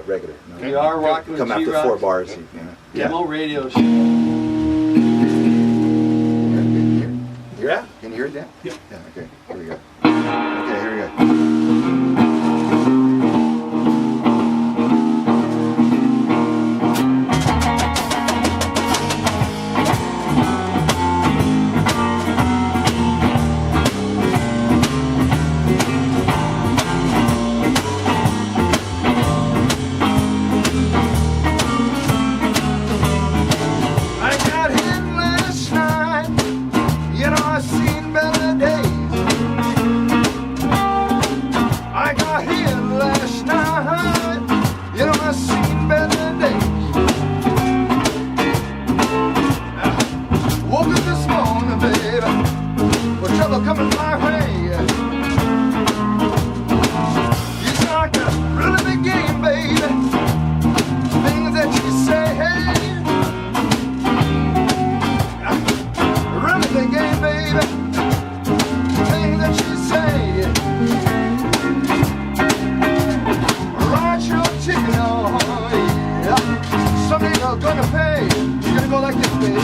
regular. No. We are rocking with Come after G-Rock. 4 bars. You know. Demo radio show. Yeah. Can you hear it? Yeah. Yep. Yeah. Okay. Here we go. Okay. Here we go. Coming my way. It's like a really big game, baby. Things that you say, hey. Really big game, baby. Things that you say. Write your ticket on, yeah. Someday you're gonna pay. You're gonna go like this, baby.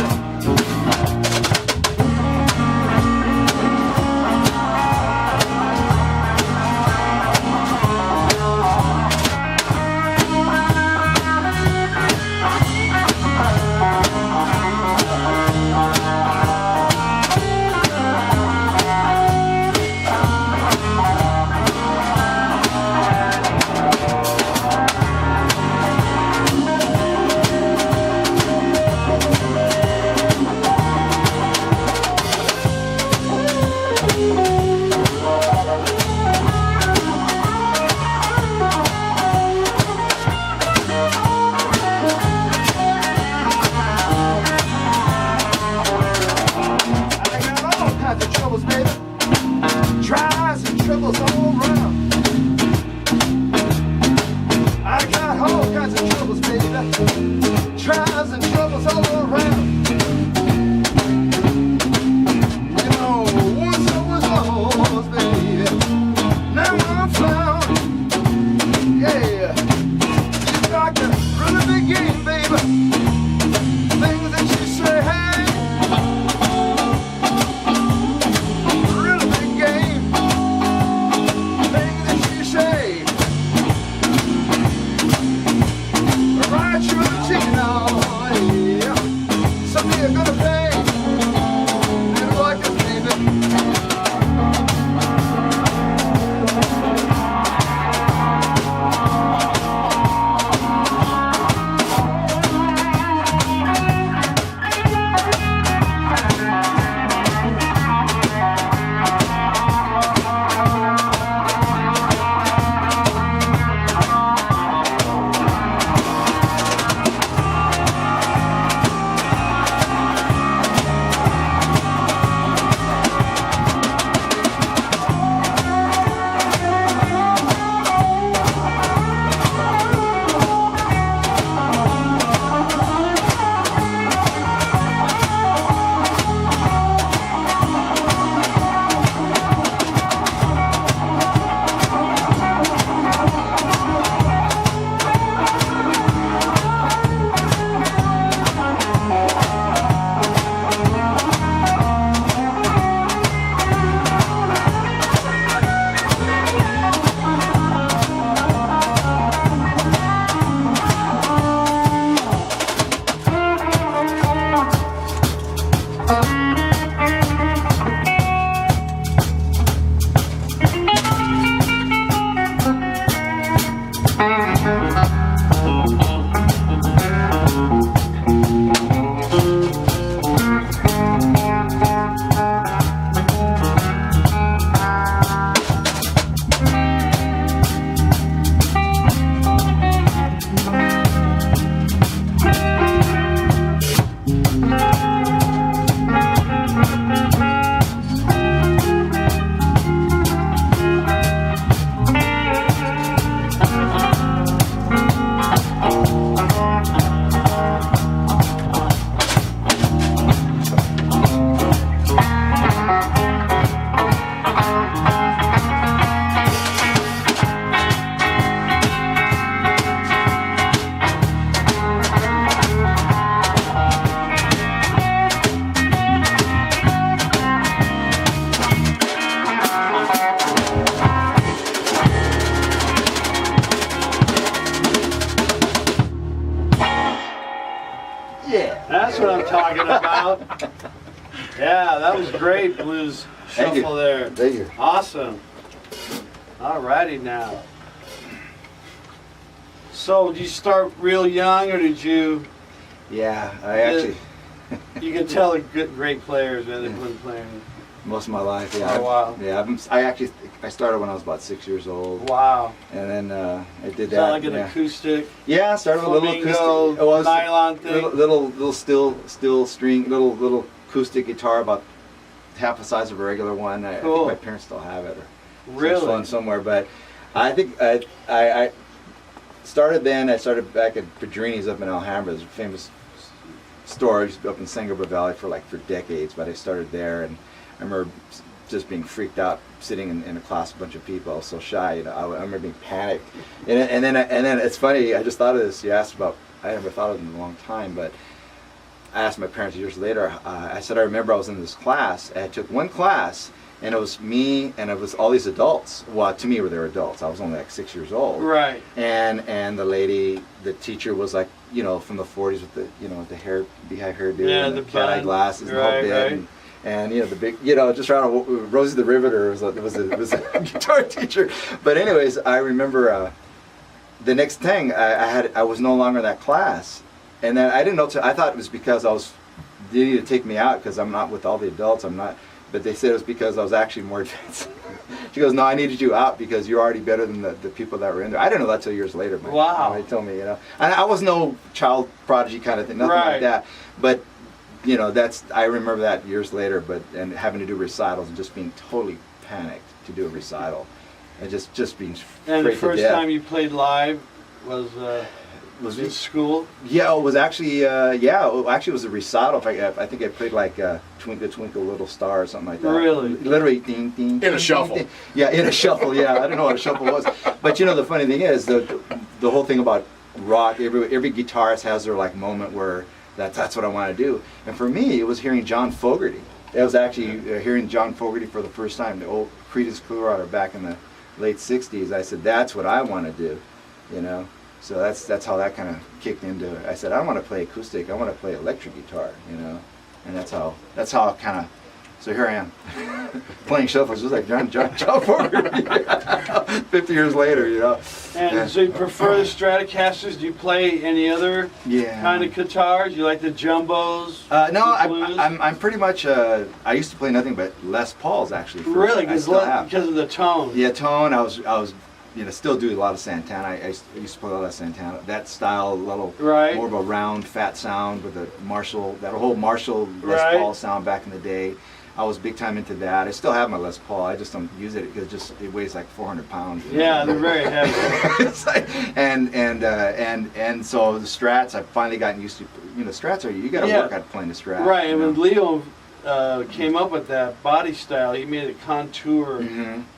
That's what I'm talking about. Yeah, that was great, blues shuffle there. Thank you. Awesome. Alrighty now. So, did you start real young, or did you? Yeah, I actually. You can tell they're good, great players, man. They've been playing Most of my life, yeah. for a while. Yeah, I started when I was about 6 years old. Wow. And then I did Is that. that like an acoustic? Yeah, I started with a little flamingo, acoustic. It was nylon thing? little steel string, little acoustic guitar about half the size of a regular one. I Cool. think my parents still have it. Really? It's on somewhere, but I think I started then. I started back at Pedrini's up in Alhambra. It's a famous store up in San Gabriel Valley for decades. But I started there, and I remember just being freaked out, sitting in a class with a bunch of people. I was so shy, you know. I remember being panicked. And then it's funny. I just thought of this. You asked about. I never thought of it in a long time, but I asked my parents years later. I said I remember I was in this class. And I took one class. And it was me, and it was all these adults. Well, to me, they were adults. I was only like 6 years old. Right. And the lady, the teacher, was like, you know, from the 40s with the, you know, the hair, beehive hairdo, Yeah, and the cat-eye bun. glasses, and the whole Right, bit, right. and you know the big, you know, just around Rosie the Riveter was a guitar teacher. But anyways, I remember the next thing I was no longer in that class, and then I didn't know. I thought it was because they needed to take me out because I'm not with all the adults. I'm not. But they said it was because I was actually more advanced. She goes, no, I needed you out because you're already better than the people that were in there. I didn't know that till years later. But Wow. They told me, you know. And I was no child prodigy kind of thing, nothing Right. like that. But, you know, I remember that years later, and having to do recitals and just being totally panicked to do a recital. And just being And the afraid to first death. time you played live was in school? Yeah, it was actually, actually it was a recital. I think I played like Twinkle Twinkle Little Star or something like that. Really? Literally, ding, ding. In a shuffle. Ding. Yeah, in a shuffle, yeah. I didn't know what a shuffle was. But you know, the funny thing is, the whole thing about rock, every guitarist has their like moment where that's what I want to do. And for me, it was hearing John Fogerty. It was actually hearing John Fogerty for the first time, the old Creedence Clearwater back in the late 60s. I said, that's what I want to do, you know. So that's how that kind of kicked into it. I said, I don't want to play acoustic. I want to play electric guitar, you know. And that's how I kind of. So here I am, playing shuffles just like John Fogerty. 50 years later, you know. And so you prefer the Stratocasters? Do you play any other kind of guitars? You like the jumbos? No, the blues? I'm pretty much. I used to play nothing but Les Pauls actually. Really? I still have. Because of the tone? Yeah, tone. I was. You know, still do a lot of Santana. I used to play a lot of Santana. That style, a little more of a round, fat sound with a Marshall, that whole Marshall Les Paul sound back in the day. I was big time into that. I still have my Les Paul. I just don't use it because it weighs like 400 pounds. Yeah, they're very heavy. It's like, and so the Strats, I've finally gotten used to. You know, Strats you got to work at playing the Strat. Right, and you know? when Leo came up with that body style, he made it contour.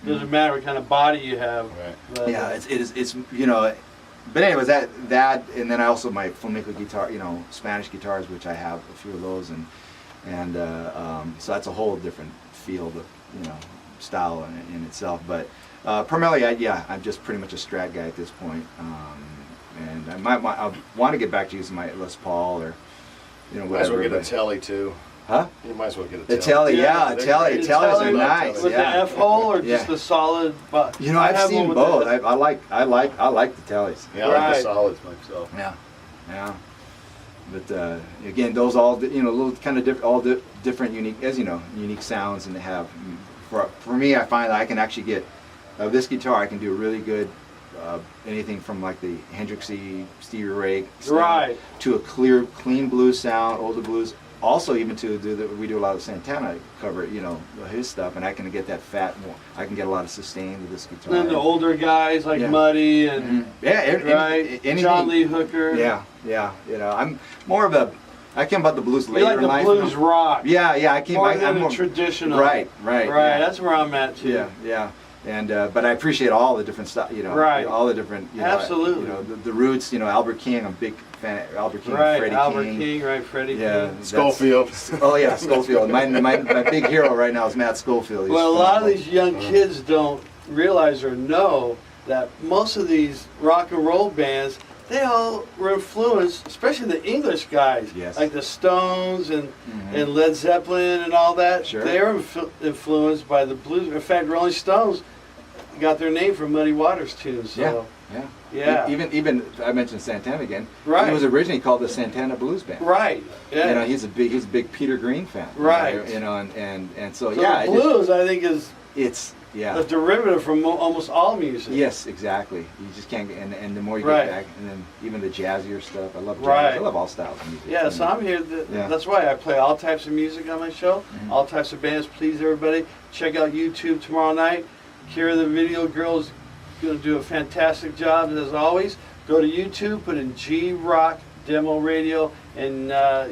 Doesn't matter what kind of body you have. Right. But, Yeah, it's you know. But anyways, that and then I also my flamenco guitar, you know, Spanish guitars, which I have a few of those, and so that's a whole different field of, you know, style in itself. But primarily, I'm just pretty much a Strat guy at this point, and I want to get back to using my Les Paul or, you know, Might as whatever. well get a telly too. Huh? You might as well get a The telly. telly, yeah, the tellies telly are nice. With Yeah. the F hole or Yeah. just the solid? But You know, I've have seen one with both. the- I like the tellies. Yeah, I like Right. the solids myself. Yeah. But again, those all, you know, little kind of different, unique, as you know, unique sounds, and they have. For me, I find that I can actually get this guitar. I can do really good. Anything from like the Hendrixy Stevie Ray Right. to a clean blues sound, older blues. Also, even to we do a lot of Santana cover, you know, his stuff, and I can get that fat. I can get a lot of sustain with this guitar. And then the older guys like Yeah. Muddy and anything. John Lee Hooker. Yeah. You know, I'm more of a. I came about the blues You later like in the life. blues rock. Yeah. I came. More than I'm the more traditional. Right. Yeah. That's where I'm at too. Yeah. And but I appreciate all the different stuff. You know, Right. all the different. You know, Absolutely. You know, the roots. You know, Albert King. I'm a big fan of Albert King. Right, Freddie Albert King. King, right, Freddie Yeah, King. Schofield. Oh yeah, Schofield. My big hero right now is Matt Schofield. He's Well, a lot of phenomenal. these young kids don't realize or know that most of these rock and roll bands, they all were influenced, especially the English guys, Yes. like the Stones and Led Zeppelin and all that. Sure. They were influenced by the blues. In fact, Rolling Stones got their name from Muddy Waters tunes. So. Yeah. Yeah. Even I mentioned Santana again. Right. He was originally called the Santana Blues Band. Right. Yeah. You know, he's a big Peter Green fan. Right. You know, and so, So yeah. the blues, I think, is It's yeah. a derivative from almost all music. Yes, exactly. You just can't get, and the more you Right. get back, and then even the jazzier stuff. I love jazz. Right. I love all styles of music. Yeah, so I'm here. Yeah. That's why I play all types of music on my show, all types of bands. Please, everybody, check out YouTube tomorrow night. Kira the Video Girl's going to do a fantastic job, as always. Go to YouTube, put in G Rock Demo Radio, and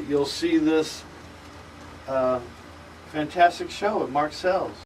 you'll see this fantastic show at Mark Sells.